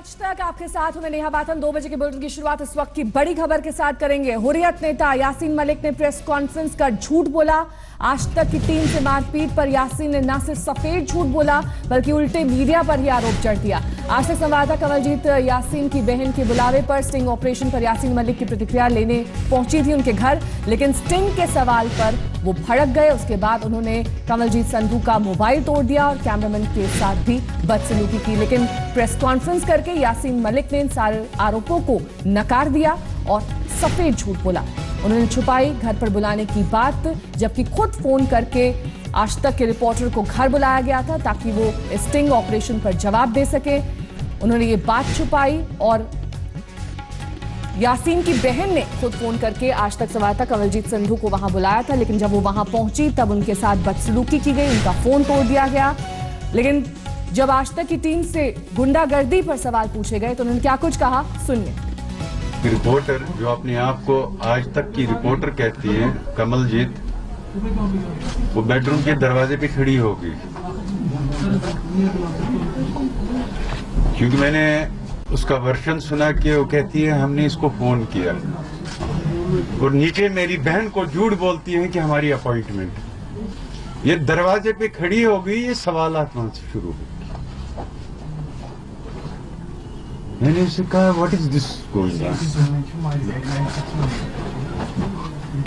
आज तक आपके साथ मैं नेहा बातन 2 बजे के बुलेटिन की शुरुआत इस वक्त की बड़ी खबर के साथ करेंगे। हुर्रियत नेता यासीन मलिक ने प्रेस कॉन्फ्रेंस कर झूठ बोला। आज तक की टीम से मारपीट पर यासीन ने न सिर्फ सफेद झूठ बोला बल्कि उल्टे मीडिया पर ही आरोप जड़ दिया। आज तक संवाददाता कमलजीत यासीन की बहन के बुलावे पर स्टिंग ऑपरेशन पर यासीन मलिक की प्रतिक्रिया लेने पहुंची थी उनके घर, लेकिन स्टिंग के सवाल पर वो भड़क गए। उसके बाद उन्होंने कमलजीत संधू का मोबाइल तोड़ दिया और कैमरामैन के साथ भी बदसलूकी की। लेकिन प्रेस कॉन्फ्रेंस करके यासीन मलिक ने इन सारे आरोपों को नकार दिया और सफेद झूठ बोला। उन्होंने छुपाई घर पर बुलाने की बात, जबकि खुद फोन करके आज तक के रिपोर्टर को घर बुलाया गया था ताकि वो स्टिंग ऑपरेशन पर जवाब दे सके। उन्होंने ये बात छुपाई और यासीन की बहन ने खुद फोन करके आज तक संवाददाता कमलजीत संधू को वहां बुलाया था, लेकिन जब वो वहां पहुंची तब उनके साथ बदसलूकी की गई, उनका फोन तोड़ दिया गया। लेकिन जब आज तक की टीम से गुंडागर्दी पर सवाल पूछे गए तो उन्होंने क्या कुछ कहा, सुनिए। रिपोर्टर जो अपने आप को आज तक की रिपोर्टर कहती है, कमलजीत, वो बेडरूम के दरवाजे पे खड़ी होगी क्योंकि मैंने उसका वर्षन सुना कि वो कहती है हमने इसको फोन किया और नीचे मेरी बहन को झूठ बोलती है कि हमारी अपॉइंटमेंट। ये दरवाजे पे खड़ी हो गई, ये सवालात वहां से शुरू हो। मैंने उसे कहा what is this going on.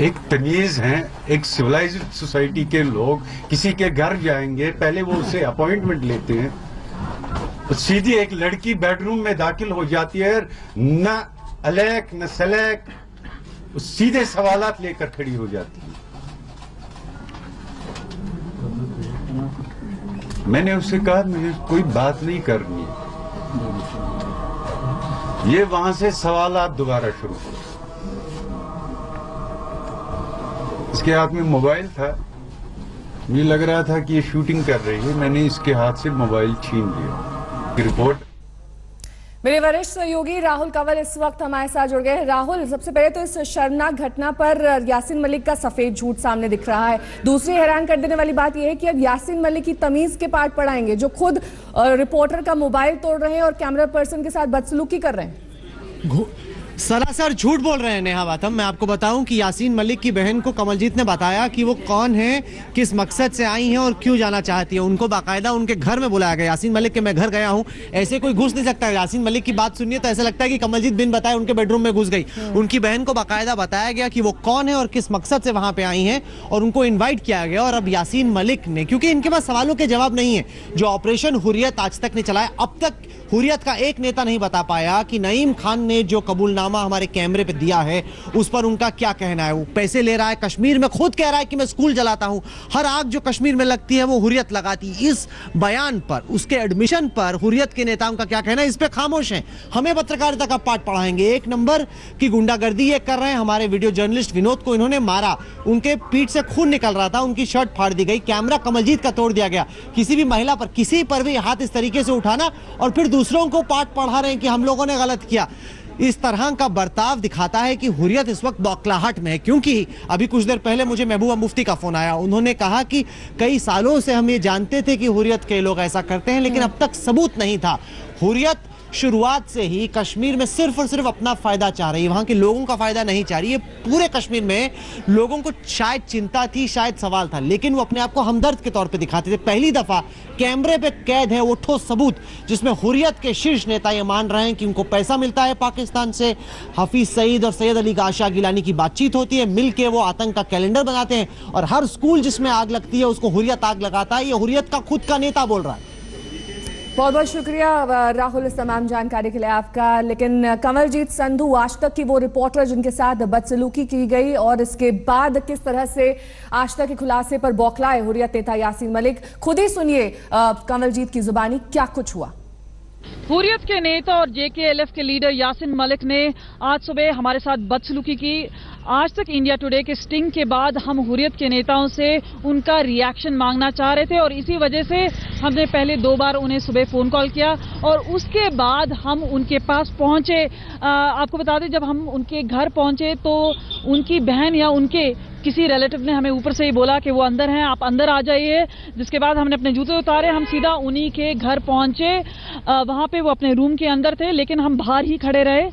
एक तमीज है, एक सिविलाइज्ड सोसाइटी के लोग किसी के घर जाएंगे, पहले वो उससे अपॉइंटमेंट लेते हैं, तो सीधी एक लड़की बेडरूम में दाखिल हो जाती है, न अलैक न सलैक, सीधे सवालात लेकर खड़ी हो जाती है। मैंने उससे कहा मुझे कोई बात नहीं करनी है। ये वहां से सवालात दोबारा शुरू हो। इसके हाथ में मोबाइल था, मुझे लग रहा था कि ये शूटिंग कर रही है, मैंने इसके हाथ से मोबाइल छीन लिया। रिपोर्ट मेरे वरिष्ठ सहयोगी राहुल कंवल इस वक्त हमारे साथ जुड़ गए। राहुल, सबसे पहले तो इस शर्मनाक घटना पर यासीन मलिक का सफेद झूठ सामने दिख रहा है। दूसरी हैरान कर देने वाली बात यह है कि अब यासीन मलिक की तमीज के पाठ पढ़ाएंगे जो खुद रिपोर्टर का मोबाइल तोड़ रहे हैं और कैमरा पर्सन के साथ बदसलूकी कर रहे हैं। सरासर झूठ बोल रहे हैं नेहा बातम। मैं आपको बताऊं कि यासीन मलिक की बहन को कमलजीत ने बताया कि वो कौन है, किस मकसद से आई हैं और क्यों जाना चाहती है। उनको बाकायदा उनके घर में बुलाया गया। यासीन मलिक के मैं घर गया हूं, ऐसे कोई घुस नहीं सकता। यासीन मलिक की बात सुनिए तो ऐसा लगता है कि कमलजीत बिन बताए उनके बेडरूम में घुस गई। उनकी बहन को बाकायदा बताया गया कि वो कौन है और किस मकसद से वहां पे आई हैं और उनको इन्वाइट किया गया। और अब यासीन मलिक ने, क्योंकि इनके पास सवालों के जवाब नहीं है, जो ऑपरेशन हुर्रियत आज तक ने चलाया, अब तक हुर्रियत का एक नेता नहीं बता पाया कि नईम खान ने जो कबूलनामा हमारे कैमरे पे दिया है उस पर उनका क्या कहना है। वो पैसे ले रहा है, कश्मीर में खुद कह रहा है कि मैं स्कूल जलाता हूं, हर आग जो कश्मीर में लगती है वो हुर्रियत लगाती। इस बयान पर, उसके एडमिशन पर हुर्रियत के नेताओं का क्या कहना है, इस पे खामोश हैं। हमें पत्रकारिता का पाठ पढ़ाएंगे। एक नंबर की गुंडागर्दी ये कर रहे हैं। हमारे वीडियो जर्नलिस्ट विनोद को इन्होंने मारा, उनके पीठ से खून निकल रहा था, उनकी शर्ट फाड़ दी गई, कैमरा कमलजीत का तोड़ दिया गया। किसी भी महिला पर, किसी पर भी हाथ इस तरीके से उठाना और फिर दूसरों को पाठ पढ़ा रहे हैं कि हम लोगों ने गलत किया, इस तरह का बर्ताव दिखाता है कि हुर्रियत इस वक्त बौखलाहट में है। क्योंकि अभी कुछ देर पहले मुझे महबूबा मुफ्ती का फोन आया, उन्होंने कहा कि कई सालों से हम ये जानते थे कि हुर्रियत के लोग ऐसा करते हैं, लेकिन अब तक सबूत नहीं था। हुर्रियत शुरुआत से ही कश्मीर में सिर्फ और सिर्फ अपना फायदा चाह रही है, वहां के लोगों का फायदा नहीं चाह रही है। पूरे कश्मीर में लोगों को शायद चिंता थी, शायद सवाल था, लेकिन वो अपने आप को हमदर्द के तौर पे दिखाते थे। पहली दफा कैमरे पे कैद है वो ठोस सबूत, जिसमें हुर्रियत के शीर्ष नेता ये मान रहे हैं कि उनको पैसा मिलता है पाकिस्तान से। हफीज सईद और सैयद अली आशा गिलानी की बातचीत होती है, मिलके वो आतंक का कैलेंडर बनाते हैं और हर स्कूल जिसमें आग लगती है उसको हुर्रियत आग लगाता है। ये हुर्रियत का खुद का नेता बोल रहा है। बहुत बहुत शुक्रिया राहुल इस तमाम जानकारी के लिए आपका। लेकिन कमलजीत संधू, आज तक की वो रिपोर्टर जिनके साथ बदसलूकी की गई और इसके बाद किस तरह से आज तक के खुलासे पर बौखलाए हुर्रियत नेता यासीन मलिक, खुद ही सुनिए कमलजीत की जुबानी क्या कुछ हुआ। हुर्रियत के नेता और JKLF के लीडर यासीन मलिक ने आज सुबह हमारे साथ बदसलूकी की। आज तक इंडिया टुडे के स्टिंग के बाद हम हुर्रियत के नेताओं से उनका रिएक्शन मांगना चाह रहे थे और इसी वजह से हमने पहले 2 बार उन्हें सुबह फोन कॉल किया और उसके बाद हम उनके पास पहुंचे। आपको बता दें, जब हम उनके घर पहुंचे तो उनकी बहन या उनके किसी रिलेटिव ने हमें ऊपर से ही बोला कि वो अंदर हैं, आप अंदर आ जाइए। जिसके बाद हमने अपने जूते उतारे, हम सीधा उन्हीं के घर पहुंचे। वहां पे वो अपने रूम के अंदर थे, लेकिन हम बाहर ही खड़े रहे।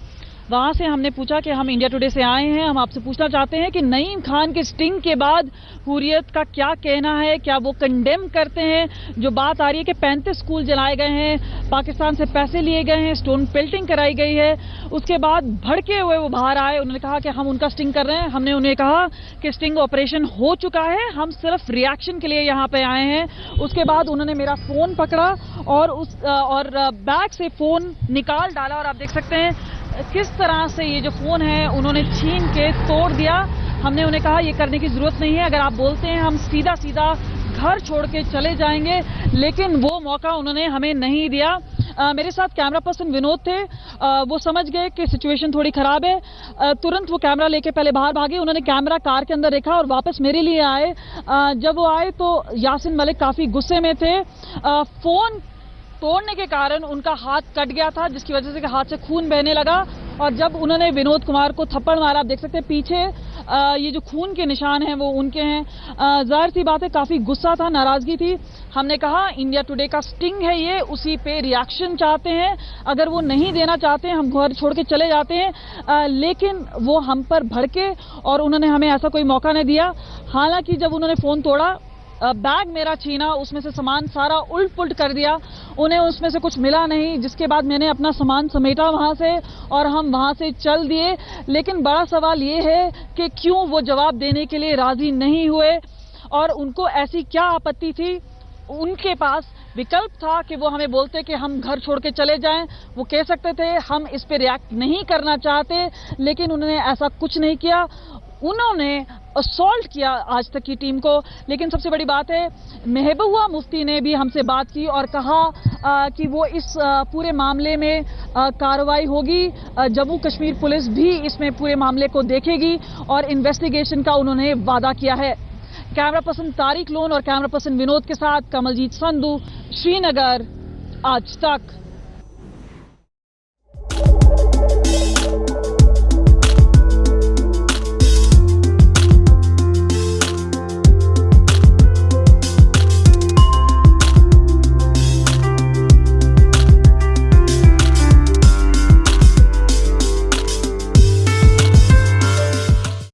वहां से हमने पूछा कि हम इंडिया टुडे से आए हैं, हम आपसे पूछना चाहते हैं कि नईम खान के स्टिंग के बाद हुर्रियत का क्या कहना है, क्या वो कंडेम करते हैं जो बात आ रही है कि 35 स्कूल जलाए गए हैं, पाकिस्तान से पैसे लिए गए हैं, स्टोन पेल्टिंग कराई गई है। उसके बाद भड़के हुए वो बाहर आए, उन्होंने कहा कि हम उनका स्टिंग कर रहे हैं। हमने उन्हें कहा कि स्टिंग ऑपरेशन हो चुका है, हम सिर्फ रिएक्शन के लिए यहाँ पे आए हैं। उसके बाद उन्होंने मेरा फोन पकड़ा और बैग से फोन निकाल डाला, और आप देख सकते हैं किस तरह से ये जो फोन है उन्होंने छीन के तोड़ दिया। हमने उन्हें कहा ये करने की जरूरत नहीं है, अगर आप बोलते हैं हम सीधा सीधा घर छोड़ के चले जाएंगे, लेकिन वो मौका उन्होंने हमें नहीं दिया। मेरे साथ कैमरा पर्सन विनोद थे, वो समझ गए कि सिचुएशन थोड़ी खराब है, तुरंत वो कैमरा लेके पहले बाहर भागे। उन्होंने कैमरा कार के अंदर रखा और वापस मेरे लिए आए। जब वो आए तो यासिन मलिक काफी गुस्से में थे। फोन तोड़ने के कारण उनका हाथ कट गया था, जिसकी वजह से हाथ से खून बहने लगा। और जब उन्होंने विनोद कुमार को थप्पड़ मारा, आप देख सकते हैं पीछे ये जो खून के निशान हैं वो उनके हैं। जाहिर सी बात है काफी गुस्सा था, नाराजगी थी। हमने कहा इंडिया टुडे का स्टिंग है ये, उसी पे रिएक्शन चाहते हैं, अगर वो नहीं देना चाहते हैं हम घर छोड़ के चले जाते हैं। लेकिन वो हम पर भड़के और उन्होंने हमें ऐसा कोई मौका नहीं दिया। हालांकि जब उन्होंने फोन तोड़ा, बैग मेरा छीना, उसमें से सामान सारा उल्ट पुल्ट कर दिया, उन्हें उसमें से कुछ मिला नहीं। जिसके बाद मैंने अपना सामान समेटा वहां से और हम वहां से चल दिए। लेकिन बड़ा सवाल ये है कि क्यों वो जवाब देने के लिए राजी नहीं हुए, और उनको ऐसी क्या आपत्ति थी। उनके पास विकल्प था कि वो हमें बोलते कि हम घर छोड़ के चले जाएं, वो कह सकते थे हम इस पे रिएक्ट नहीं करना चाहते, लेकिन उन्होंने ऐसा कुछ नहीं किया। उन्होंने असॉल्ट किया आज तक की टीम को। लेकिन सबसे बड़ी बात है, महबूबा मुफ्ती ने भी हमसे बात की और कहा कि वो इस पूरे मामले में कार्रवाई होगी। जम्मू कश्मीर पुलिस भी इसमें पूरे मामले को देखेगी और इन्वेस्टिगेशन का उन्होंने वादा किया है। कैमरा पर्सन तारिक लोन और कैमरा पर्सन विनोद के साथ कमलजीत संधू, श्रीनगर, आज तक।